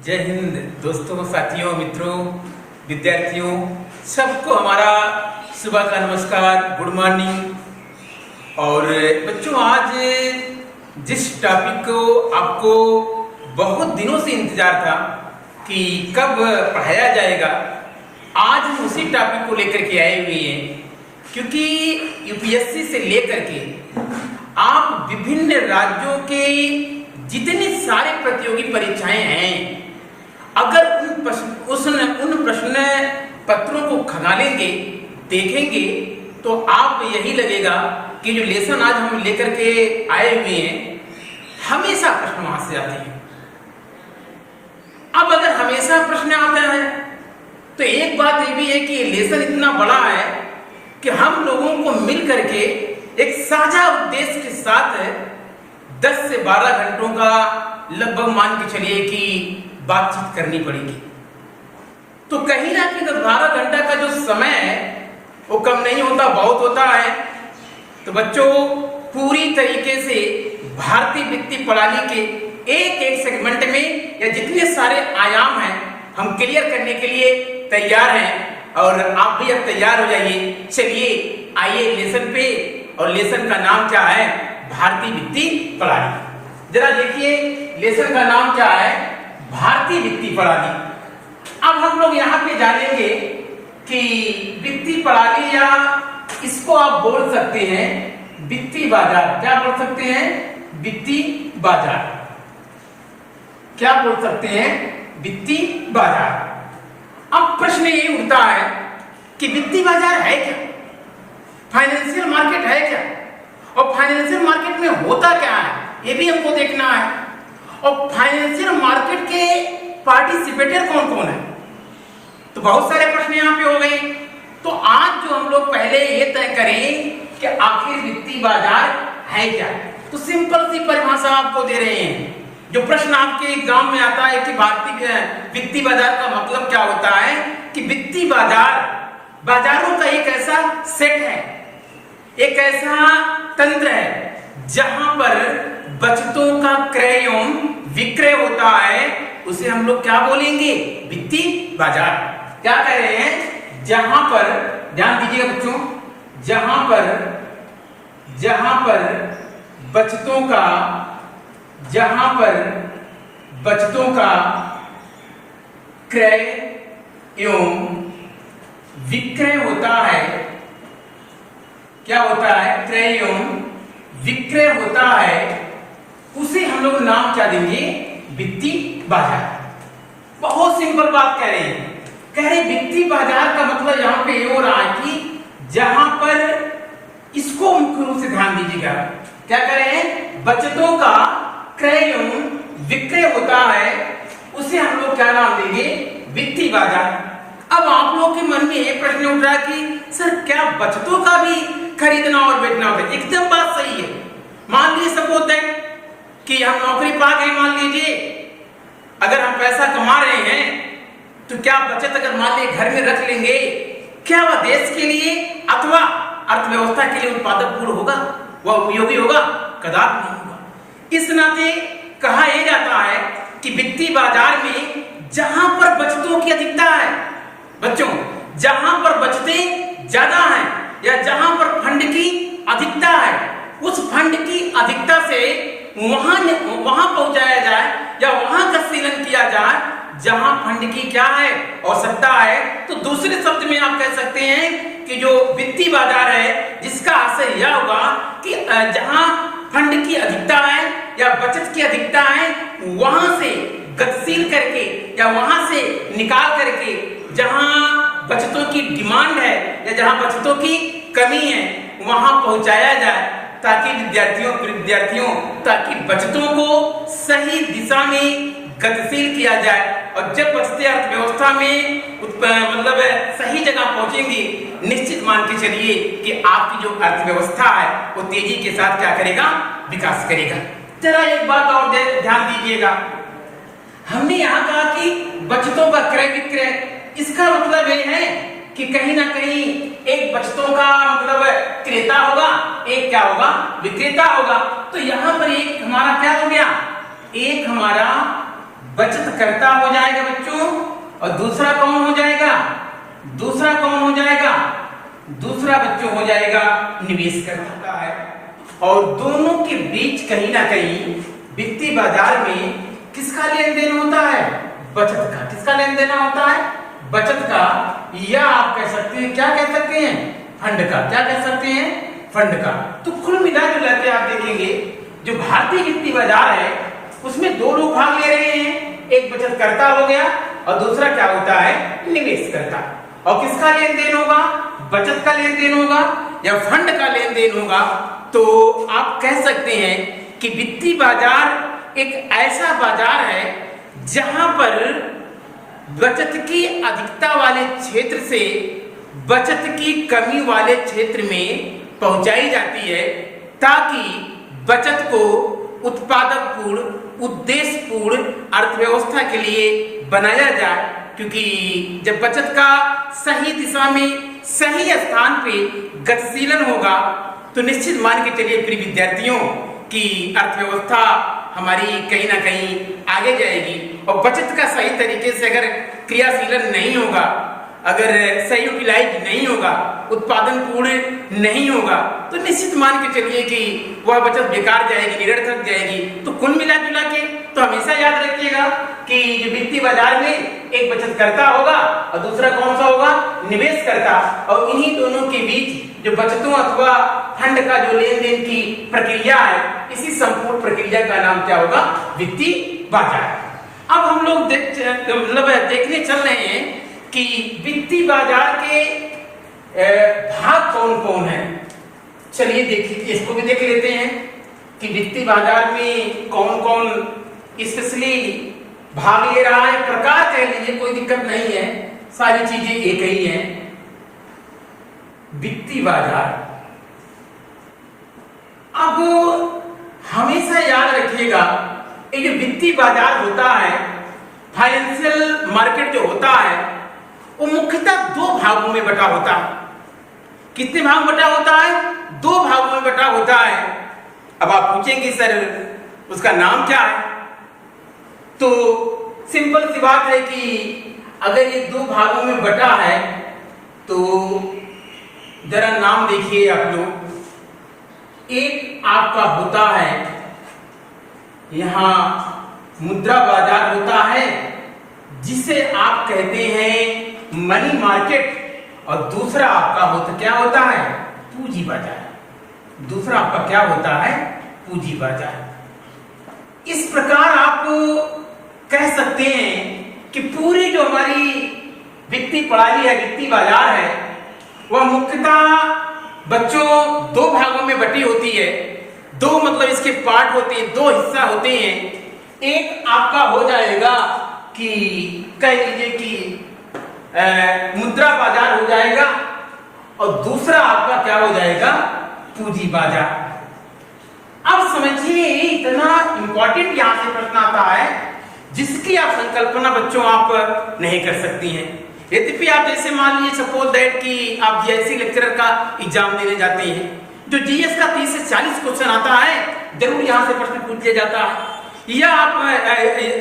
जय हिंद दोस्तों, साथियों, मित्रों, विद्यार्थियों, सबको हमारा सुबह का नमस्कार, गुड मॉर्निंग। और बच्चों, आज जिस टॉपिक को आपको बहुत दिनों से इंतजार था कि कब पढ़ाया जाएगा, आज हम उसी टॉपिक को लेकर के आए हुए हैं। क्योंकि यूपीएससी से लेकर के आप विभिन्न राज्यों के जितने सारे प्रतियोगी परीक्षाएं हैं, अगर उन प्रश्न पत्रों को खंगालेंगे, देखेंगे, तो आप यही लगेगा कि जो लेसन आज हम लेकर के आए हुए हैं, हमेशा प्रश्न वहां से आते हैं। अब अगर हमेशा प्रश्न आता है तो एक बात ये भी है कि लेसन इतना बड़ा है कि हम लोगों को मिल करके एक साझा उद्देश्य के साथ 10 से 12 घंटों का लगभग मान के चलिए कि बातचीत करनी पड़ेगी। तो कहीं ना कहीं 12 घंटा का जो समय है वो कम नहीं होता, बहुत होता है। तो बच्चों, पूरी तरीके से भारतीय वित्तीय प्रणाली के एक एक सेगमेंट में या जितने सारे आयाम हैं, हम क्लियर करने के लिए तैयार हैं। और आप भी अब तैयार हो जाइए। चलिए आइए लेसन पे, और लेसन का नाम क्या है? भारतीय वित्तीय प्रणाली। जरा देखिए, लेसन का नाम क्या है? भारतीय वित्तीय प्रणाली। अब हम लोग यहाँ पे जानेंगे कि वित्तीय प्रणाली, या इसको आप बोल सकते हैं वित्तीय बाजार। क्या बोल सकते हैं? वित्तीय बाजार। क्या बोल सकते हैं? वित्तीय बाजार। अब प्रश्न ये उठता है कि वित्तीय बाजार है क्या? फाइनेंशियल मार्केट है क्या? और फाइनेंशियल मार्केट में होता क्या है, ये भी हमको देखना है। और फाइनेंशियल मार्केट के पार्टिसिपेटर कौन कौन है? तो बहुत सारे प्रश्न यहाँ पे हो गए। तो आज जो हम लोग पहले ये तय करें कि आखिर वित्तीय बाजार है क्या। तो सिंपल सी परिभाषा आपको दे रहे हैं। जो प्रश्न आपके एग्जाम में आता है कि भारतीय वित्तीय बाजार का मतलब क्या होता है, कि वित्तीय बाजार बाजारों का एक ऐसा सेट है, एक ऐसा तंत्र है जहां पर बचतों का क्रय एवं विक्रय होता है। उसे हम लोग क्या बोलेंगे? वित्तीय बाजार। क्या कह रहे हैं? जहां पर, ध्यान दीजिएगा बच्चों, जहां पर बचतों का क्रय एवं विक्रय होता है। क्या होता है? क्रय एवं विक्रय होता है, उसे हम लोग नाम क्या देंगे? वित्तीय बाजार। बहुत सिंपल बात कह रहे हैं। कह रहे वित्तीय बाजार का मतलब यहां पे ये हो रहा है कि जहां पर, इसको मुख्य रूप से ध्यान दीजिएगा, क्या कह रहे हैं? बचतों का क्रय एवं विक्रय होता है, उसे हम लोग क्या नाम देंगे? वित्तीय बाजार। अब आप लोग के मन में एक प्रश्न उठ रहा है कि सर, क्या बचतों का भी खरीदना और बेचना होता है? एकदम बात सही है। मान लीजिए सब होता है कि हम नौकरी पा गए, मान लीजिए, अगर हम पैसा कमा रहे हैं, तो क्या बचत अगर मान लीजिए घर में रख लेंगे, क्या वह देश के लिए अथवा अर्थव्यवस्था के लिए उत्पादक पूर्ण होगा? वह उपयोगी होगा? कदापि नहीं होगा। इस नाते कहा यह जाता है कि वित्तीय बाजार में जहां पर बचतों की अधिकता है, बच्चों, जहां पर बचतें ज्यादा हैं या जहां पर फंड की अधिकता है, उस फंड की अधिकता से वहां पहुंचाया जाए या वहां का सीलन किया जाए जहां फंड की क्या है? आवश्यकता है। तो दूसरे शब्द में आप कह सकते हैं कि जो वित्तीय बाजार है, जिसका आशय यह होगा कि जहां फंड की अधिकता है या बचत की अधिकता है, वहां से गतिशील करके या वहां से निकाल करके जहां बचतों की डिमांड है या जहां बचतों की कमी है, वहां पहुंचाया जाए, ताकि विद्यार्थियों ताकि बचतों को सही दिशा में गतिशील किया जाए। और जब बचतें अर्थव्यवस्था में मतलब सही जगह पहुंचेंगी, निश्चित मान के चलिए कि आपकी जो अर्थव्यवस्था है वो तेजी के साथ क्या करेगा? विकास करेगा। जरा एक बात और ध्यान दीजिएगा। हमने यहाँ कहा कि बचतों का क्रय विक्रय, इसका मतलब ये है कि कहीं ना कहीं एक बचतों का मतलब क्रेता होगा, एक क्या होगा? विक्रेता होगा। तो यहाँ पर एक हमारा क्या हो गया? एक हमारा बचत करता हो जाएगा बच्चों, और दूसरा कौन हो जाएगा? दूसरा कौन हो जाएगा? दूसरा बच्चों हो जाएगा निवेश करता है। और दोनों के बीच कहीं ना कहीं वित्तीय बाजार में किसका लेन देन होता है? बचत का। किसका लेन देन होता है? बचत का, या आप कह सकते हैं, क्या कह सकते हैं? फंड का। क्या कह सकते हैं? फंड का। तो कुल मिला जुला के आप देखेंगे जो भारतीय वित्तीय बाजार है उसमें दो लोग भाग ले रहे हैं, एक बचत करता हो गया और दूसरा क्या होता है? निवेश करता। और किसका लेन देन होगा? बचत का लेन देन होगा या फंड का लेन देन होगा। तो आप कह सकते हैं कि वित्तीय बाजार एक ऐसा बाजार है जहां पर बचत की अधिकता वाले क्षेत्र से बचत की कमी वाले क्षेत्र में पहुंचाई जाती है, ताकि बचत को उत्पादकपूर्ण, उद्देश्यपूर्ण अर्थव्यवस्था के लिए बनाया जाए। क्योंकि जब बचत का सही दिशा में, सही स्थान पे गतिशीलन होगा तो निश्चित मान के चलिए प्रिय विद्यार्थियों की अर्थव्यवस्था हमारी कहीं ना कहीं आगे जाएगी। और बचत का सही तरीके से अगर क्रियाशीलन नहीं होगा, अगर सही यूटिलाइज नहीं होगा, उत्पादन पूर्ण नहीं होगा, तो निश्चित मान के चलिए कि वह बचत बेकार जाएगी, निरर्थक जाएगी। तो कुल मिला जुला के तो हमेशा याद रखिएगा कि जो वित्तीय बाजार में एक बचत करता होगा और दूसरा कौन सा होगा? निवेश करता। और इन्हीं दोनों के बीच जो बचतों अथवा फंड का जो लेन देन की प्रक्रिया है, इसी संपूर्ण प्रक्रिया का नाम क्या होगा? वित्तीय बाजार। अब हम लोग देखने चल रहे हैं कि वित्तीय बाजार के भाग कौन कौन है। चलिए देखिए, इसको भी देख लेते हैं कि वित्तीय बाजार में कौन कौन स्पेशली भाग ले रहा है। प्रकार कह लीजिए, कोई दिक्कत नहीं है, सारी चीजें एक ही हैं। वित्तीय बाजार, अब हमेशा याद रखिएगा ये जो वित्तीय बाजार होता है, फाइनेंशियल मार्केट जो होता है, वो मुख्यतः दो भागों में बटा होता है। कितने भाग में बटा होता है? दो भागों में बटा होता है। अब आप पूछेंगे सर उसका नाम क्या है? तो सिंपल सी बात है कि अगर ये दो भागों में बटा है तो जरा नाम देखिए आप लोग। एक आपका होता है यहां मुद्रा बाजार होता है, जिसे आप कहते हैं मनी मार्केट, और दूसरा आपका होता क्या होता है? पूंजी बाजार। दूसरा आपका क्या होता है? पूंजी बाजार। इस प्रकार आप कह सकते हैं कि पूरी जो हमारी वित्तीय प्रणाली है, वित्तीय बाजार है, वह मुख्यतः बच्चों दो भागों में बटी होती है। दो मतलब इसके पार्ट होते हैं, दो हिस्सा होते हैं। एक आपका हो जाएगा कि कह लीजिए कि मुद्रा बाजार हो जाएगा, और दूसरा आपका क्या हो जाएगा? पूंजी बाजार। अब समझिए इतना इंपॉर्टेंट यहां से प्रश्न आता है जिसकी आप संकल्पना बच्चों आप नहीं कर सकती हैं। यद्यपि आप जैसे मान लीजिए सपोज दैट कि आप जीआईसी लेक्चरर का एग्जाम देने जाते हैं, जो जीएस का 30 से 40 क्वेश्चन आता है, जरूर यहां से प्रश्न पूछ लिया जाता है। या आप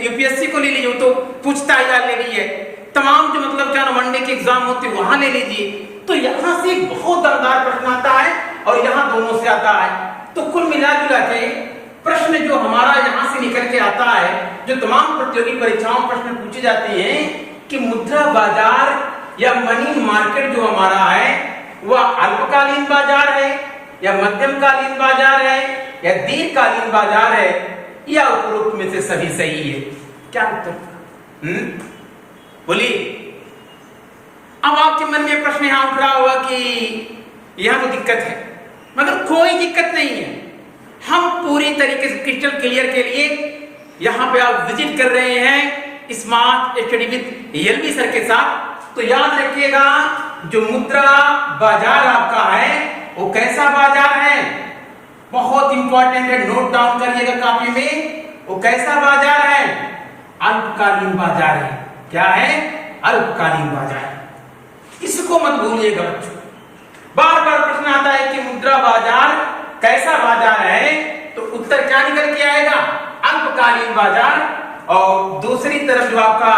यूपीएससी को ले लीजिए तो पूछता है, ले लीजिए तमाम जो मतलब क्या वनडे के एग्जाम होते हैं वहां ले लीजिए, तो यहाँ से बहुत दरदार प्रश्न आता है और यहाँ दोनों से आता है। तो कुल मिला जुला के प्रश्न जो हमारा यहाँ से निकल के आता है, जो तमाम प्रतियोगी परीक्षाओं में प्रश्न पूछे जाते हैं कि मुद्रा बाजार या मनी मार्केट जो हमारा है वह अल्पकालीन बाजार है या मध्यमकालीन बाजार है या दीर्घकालीन बाजार है, या उपरोक्त में से सभी सही है। क्या उत्तर? बोलिए। अब आपके मन में प्रश्न यहां उठ रहा होगा कि यहां तो दिक्कत है, मगर कोई दिक्कत नहीं है। हम पूरी तरीके से क्रिस्टल क्लियर के लिए यहां पे आप विजिट कर रहे हैं smart study with LB sir के साथ। तो याद रखिएगा जो मुद्रा बाजार आपका है वो कैसा बाजार है? बहुत इंपॉर्टेंट है, नोट डाउन करिएगा कॉपी में। वो कैसा बाजार है? अल्पकालीन बाजार है। क्या है? अल्पकालीन बाजार। इसको मत भूलिएगा बच्चों। बार बार प्रश्न आता है कि मुद्रा बाजार कैसा बाजार है, तो उत्तर क्या निकल के आएगा? अल्पकालीन बाजार। और दूसरी तरफ जो आपका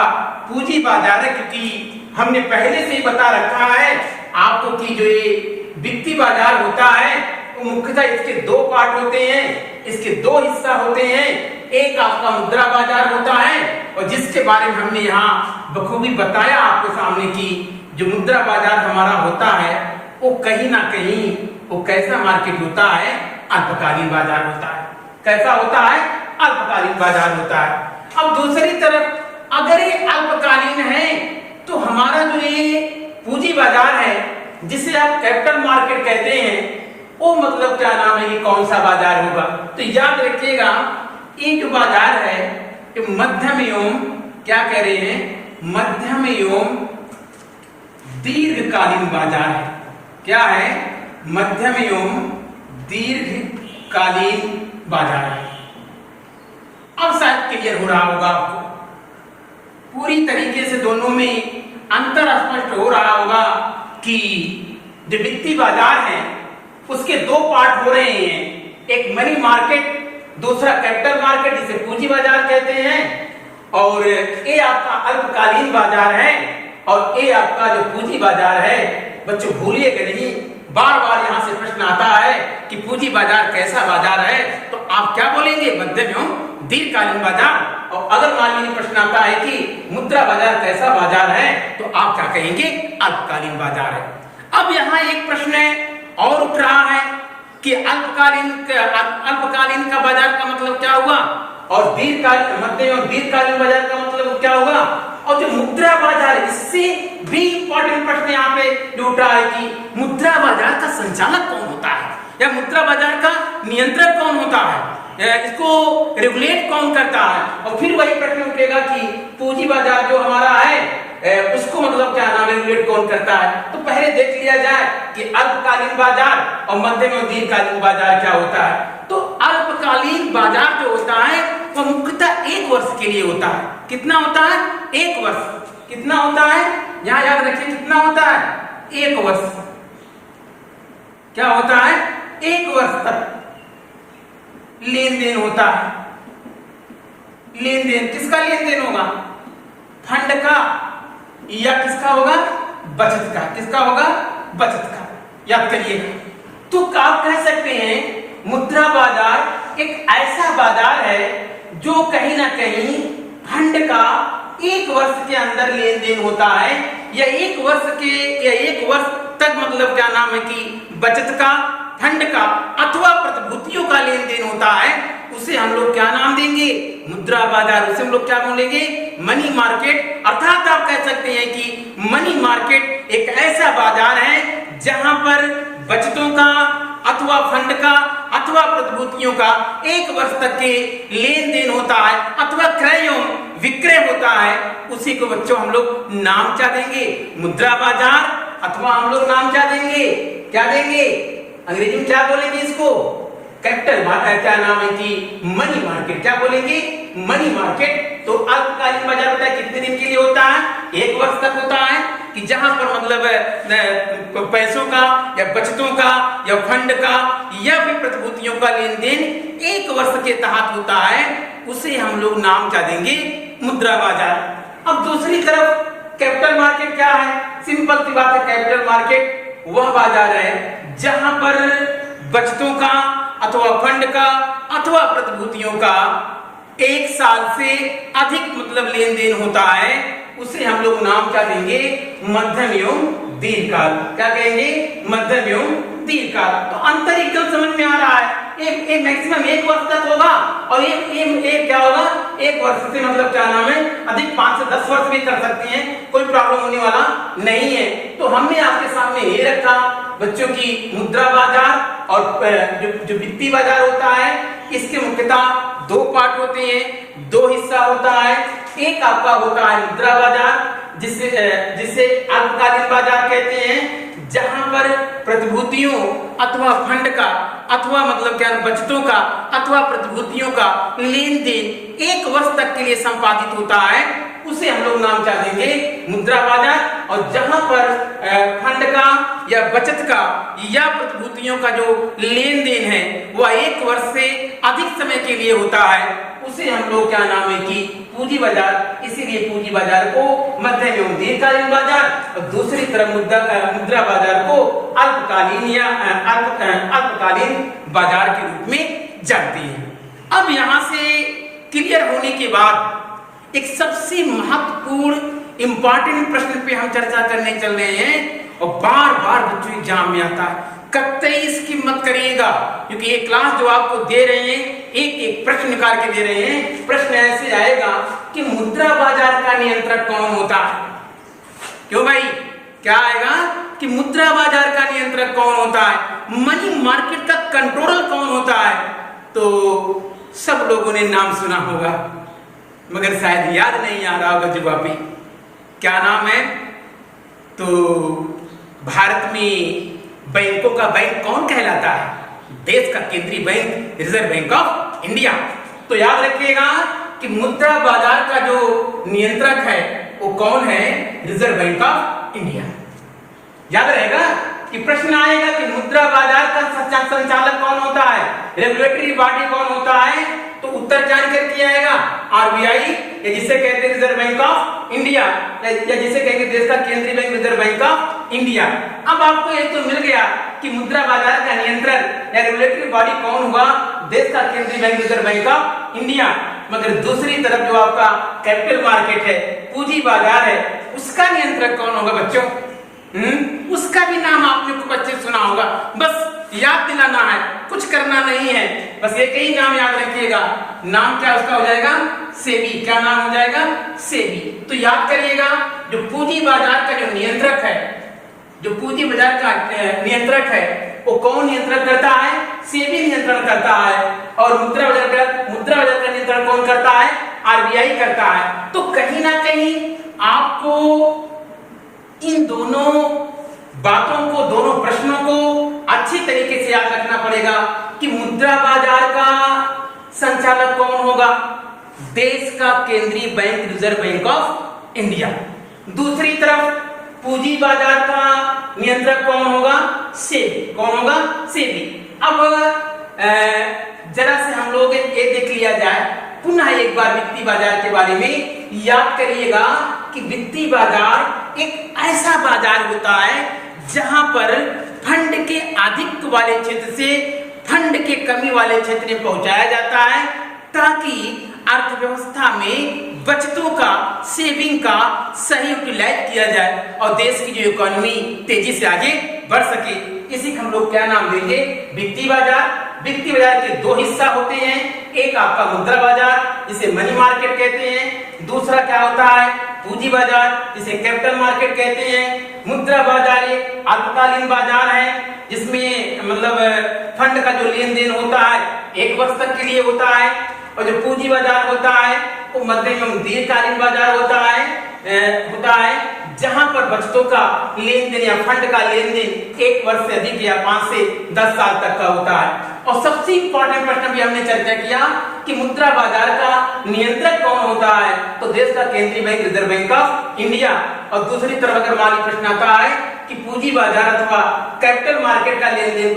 पूंजी बाजार है, क्योंकि हमने पहले से ही बता रखा है आपको कि जो ये वित्तीय बाजार होता है वो मुख्यतः इसके दो पार्ट होते हैं, इसके दो हिस्सा होते हैं। एक आपका मुद्रा बाजार होता है और जिसके बारे में हमने यहाँ बखूबी बताया आपके सामने की जो मुद्रा बाजार हमारा होता है वो कहीं ना कहीं वो कैसा मार्केट होता है, अल्पकालीन बाजार होता है। कैसा होता है? अल्पकालीन बाजार होता है। अब दूसरी तरफ अगर ये अल्पकालीन है तो हमारा जो ये पूंजी बाजार है जिसे आप कैपिटल मार्केट कहते हैं वो मतलब क्या नाम है, ये कौन सा बाजार होगा? तो याद रखिएगा ये जो बाजार है ये मध्यम एवं क्या कह रहे हैं, मध्यम एवं दीर्घकालीन बाजार है। क्या है? मध्यम एवं दीर्घकालीन बाजार है। अब शायद क्लियर हो रहा होगा आपको, पूरी तरीके से दोनों में अंतर स्पष्ट हो रहा होगा कि जो वित्तीय बाजार है उसके दो पार्ट हो रहे हैं, एक मनी मार्केट, दूसरा कैपिटल मार्केट जिसे पूंजी बाजार कहते हैं। और ये आपका अल्पकालीन बाजार है और ये आपका जो पूंजी बाजार है। बच्चों भूलिएगा नहीं, बार बार यहाँ से प्रश्न आता है कि पूंजी बाजार कैसा बाजार है, तो आप क्या बोलेंगे? मध्यम एवं दीर्घकालीन बाजार। और अगर मान लीजिए प्रश्न आता है कि मुद्रा बाजार कैसा बाजार है, तो आप क्या कहेंगे? अल्पकालीन बाजार है। अब यहाँ एक प्रश्न और उठ रहा है कि अल्पकालीन का बाजार का मतलब क्या हुआ और दीर्घकालीन, मध्यम और दीर्घकालीन बाजार का मतलब क्या होगा? और जो मुद्रा बाजार, इससे भी इंपॉर्टेंट प्रश्न यहाँ पे जो उठ रहा है कि मुद्रा बाजार का संचालक कौन होता है या मुद्रा बाजार का नियंत्रक कौन होता है, इसको रेगुलेट कौन करता है? और फिर वही प्रश्न उठेगा कि पूंजी बाजार जो हमारा है उसको मतलब क्या नाम, रेगुलेट कौन करता है? तो पहले देख लिया जाए कि अल्पकालीन बाजार और मध्यम और दीर्घकालीन बाजार क्या होता है। तो अल्पकालीन बाजार जो होता है वो मुख्यतः 1 वर्ष के लिए होता है। कितना होता है? 1 वर्ष। कितना होता है? यहाँ याद रखिए कितना होता है? 1 वर्ष। क्या होता है? 1 वर्ष तक लेन देन होता है। लेन देन किसका लेन देन होगा? फंड का या किसका होगा? बचत का। किसका होगा? बचत का। याद करिएगा। तो आप कह सकते हैं मुद्रा बाजार एक ऐसा बाजार है जो कहीं ना कहीं फंड का 1 वर्ष के अंदर लेन देन होता है या 1 वर्ष तक मतलब क्या नाम है कि बचत का, फंड का अथवा प्रतिभूतियों का लेन देन होता है। उसे हम लोग क्या नाम देंगे? मुद्रा बाजार। उसे हम लोग क्या बोलेंगे? Money market. अर्थात आप कह सकते हैं कि मनी मार्केट एक ऐसा बाजार है जहां पर बचतों का अथवा फंड का अथवा प्रतिभूतियों का 1 वर्ष तक के लेन देन होता है अथवा क्रय एवं विक्रय होता है। उसी को बच्चों हम लोग नाम क्या देंगे? मुद्रा बाजार। अथवा हम लोग नाम क्या देंगे? क्या देंगे? अंग्रेजी में क्या बोलेंगे इसको? Capital market. क्या नाम है कि मनी मार्केट। क्या बोलेंगे? Money market. तो अल्पकालीन बाजार होता है कितने दिन के लिए होता है? 1 वर्ष तक होता है कि जहां पर मतलब पैसों का या बचतों का या फंड का या फिर प्रतिभूतियों का लेन देन 1 वर्ष के तहत होता है। उसे हम लोग नाम क्या देंगे? मुद्रा बाजार। अब दूसरी तरफ कैपिटल मार्केट क्या है? सिंपल सी बात है, कैपिटल मार्केट वह बाजार है जहां पर बचतों का अथवा फंड का अथवा प्रतिभूतियों का 1 साल से अधिक मतलब लेन देन होता है। उसे हम लोग नाम क्या देंगे? मध्यम एवं दीर्घकाल। क्या कहेंगे? मध्यम एवं दीर्घकाल। तो अंतर एकदम समझ में आ रहा है। एक मैक्सिमम 1 वर्ष तक होगा और एक क्या होगा? 1 वर्ष से मतलब क्या नाम है अधिक 5 से 10 वर्ष भी कर सकते हैं, कोई प्रॉब्लम होने वाला नहीं है। तो हमने आपके सामने ये रखा बच्चों की मुद्रा बाजार और जो वित्तीय बाजार होता है इसके मुख्यतः 2 पार्ट होते हैं, 2 हिस्सा होता है। एक आपका होता है मुद्रा बाजार जिसे अल्पकालीन बाजार कहते हैं, जहां पर प्रतिभूतियों अथवा फंड का अथवा मतलब क्या बचतों का अथवा प्रतिभूतियों का लेन देन 1 वर्ष तक के लिए संपादित होता है। उसे हम लोग नाम क्या देंगे? मुद्रा बाजार। और जहां पर फंड का या बचत का या प्रतिभूतियों का जो लेन देन है वह 1 वर्ष से अधिक समय के लिए होता है, उसे हम लोग क्या नाम है कि पूंजी बाजार, इसीलिए पूंजी बाजार को मध्यम एवं दीर्घकालीन बाजार और दूसरी तरफ मुद्रा बाजार को अल्पकालीन या अल्पकालीन बाजार के रूप में जानते हैं। अब यहां से क्लियर होने के बाद एक सबसे महत्वपूर्ण इंपॉर्टेंट प्रश्न पे हम चर्चा करने चल रहे हैं और बार बार बच्चों एग्जाम में आता है, कतई इसकी मत करिएगा, क्योंकि ये क्लास जो आपको दे रहे हैं एक एक प्रश्न निकाल के दे रहे हैं। प्रश्न ऐसे आएगा कि मुद्रा बाजार का नियंत्रक कौन होता है। क्यों भाई, क्या आएगा कि मुद्रा बाजार का नियंत्रक कौन होता है, मनी मार्केट का कंट्रोलर कौन होता है। तो सब लोगों ने नाम सुना होगा मगर शायद याद नहीं आ रहा होगा जवाबी। क्या नाम है? तो भारत में बैंकों का बैंक कौन कहलाता है? देश का केंद्रीय bank reserve bank of India. तो याद रखिएगा कि मुद्रा बाजार का जो नियंत्रक है वो कौन है? Reserve bank of India. याद रहेगा कि प्रश्न आएगा कि मुद्रा बाजार का संचालक कौन होता है, रेगुलेटरी बॉडी कौन होता है, तो उत्तर जान करके आएगा आरबीआई, या जिसे कहते हैं रिजर्व बैंक ऑफ इंडिया, या जिसे कहेंगे देश का केंद्रीय bank reserve bank of India. अब आपको ये तो मिल गया कि मुद्रा बाजार का नियंत्रण या रेगुलेटरी बॉडी कौन हुआ? देश का केंद्रीय bank reserve bank of India. मगर दूसरी तरफ जो आपका कैपिटल मार्केट है, पूंजी बाजार है, उसका नियंत्रक कौन होगा बच्चों? उसका भी नाम आपने खूब अच्छे सुना होगा, बस याद दिलाना है, कुछ करना नहीं है, बस एक ही नाम याद रखिएगा। नाम क्या उसका हो जाएगा? सेबी। क्या नाम हो जाएगा? सेबी। तो याद करिएगा जो पूंजी बाजार का जो नियंत्रक है, जो पूंजी बाजार का नियंत्रक है वो कौन नियंत्रण करता है? सेबी नियंत्रण करता है। और मुद्रा बाजार का नियंत्रण कौन करता है? आरबीआई करता है। तो कहीं ना कहीं आपको इन दोनों बातों को, दोनों प्रश्नों को अच्छी तरीके से याद रखना पड़ेगा कि मुद्रा बाजार का संचालक कौन होगा? देश का केंद्रीय bank reserve bank of India. दूसरी तरफ पूंजी बाजार का नियंत्रक कौन होगा? सेबी। कौन होगा? सेबी। अब जरा से हम लोग ये देख लिया जाए पुनः एक बार वित्तीय बाजार के बारे में। याद करिएगा कि वित्तीय बाजार एक ऐसा बाजार होता है जहां पर फंड के अधिक वाले क्षेत्र से फंड के कमी वाले क्षेत्र में पहुंचाया जाता है, ताकि अर्थव्यवस्था में बचतों का, सेविंग का सही यूटिलाइज किया जाए और देश की जो इकोनॉमी तेजी से आगे बढ़ सके। इसी को हम लोग क्या नाम देंगे? वित्तीय बाजार। वित्तीय बाजार के दो हिस्सा होते हैं, एक आपका मुद्रा बाजार जिसे मनी मार्केट कहते हैं, दूसरा क्या होता है? पूंजी बाजार जिसे कैपिटल मार्केट कहते हैं। मुद्रा बाजार एक अल्पकालीन बाजार है जिसमें मतलब फंड का जो लेन देन होता है 1 वर्ष तक के लिए होता है, और जो पूंजी बाजार होता है वो मध्यम एवं दीर्घकालीन बाजार होता है जहां पर बचतों का लेन देन या फंड का लेन देन 1 वर्ष से अधिक या 5 से 10 साल तक का होता है। और सबसे इंपॉर्टेंट प्रश्न भी हमने चर्चा किया कि मुद्रा बाजार का नियंत्रक कौन होता है, तो देश का केंद्रीय bank reserve bank of India. और दूसरी तरफ अगर मान प्रश्न आता है कि पूंजी बाजार अथवा कैपिटल मार्केट का लेन देन,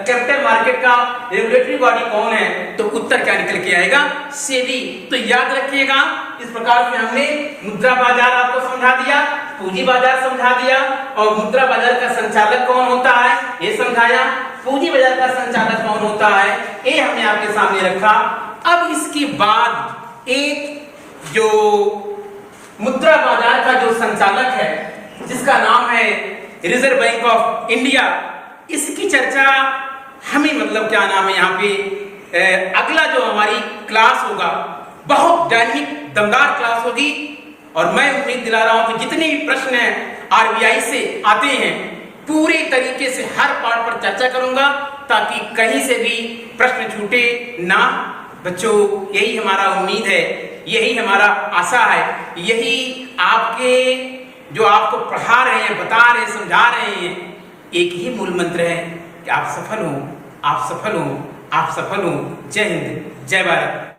कैपिटल मार्केट का रेगुलेटरी बॉडी कौन है, तो उत्तर क्या निकल के आएगा? सेबी। तो याद रखिएगा इस प्रकार से हमने मुद्रा बाजार आपको समझा दिया, पूंजी बाजार समझा दिया, और मुद्रा बाजार का संचालक कौन होता है ये समझाया, पूंजी बाजार का संचालक कौन होता है ये हमने आपके सामने रखा। अब इसके बाद एक जो मुद्रा बाजार का जो संचालक है जिसका नाम है रिजर्व बैंक ऑफ इंडिया, इसकी चर्चा हमें मतलब क्या नाम है यहाँ पे अगला जो हमारी क्लास होगा बहुत डायनेमिक दमदार क्लास होगी, और मैं उम्मीद दिला रहा हूं कि जितने भी प्रश्न आरबीआई से आते हैं पूरे तरीके से हर पार्ट पर चर्चा करूंगा ताकि कहीं से भी प्रश्न छूटे ना। बच्चों यही हमारा उम्मीद है, यही हमारा आशा है, यही आपके जो आपको पढ़ा रहे हैं, बता रहे हैं, समझा रहे हैं, एक ही मूल मंत्र है कि आप सफल हो, आप सफल हो, आप सफल हो। जय हिंद, जय भारत।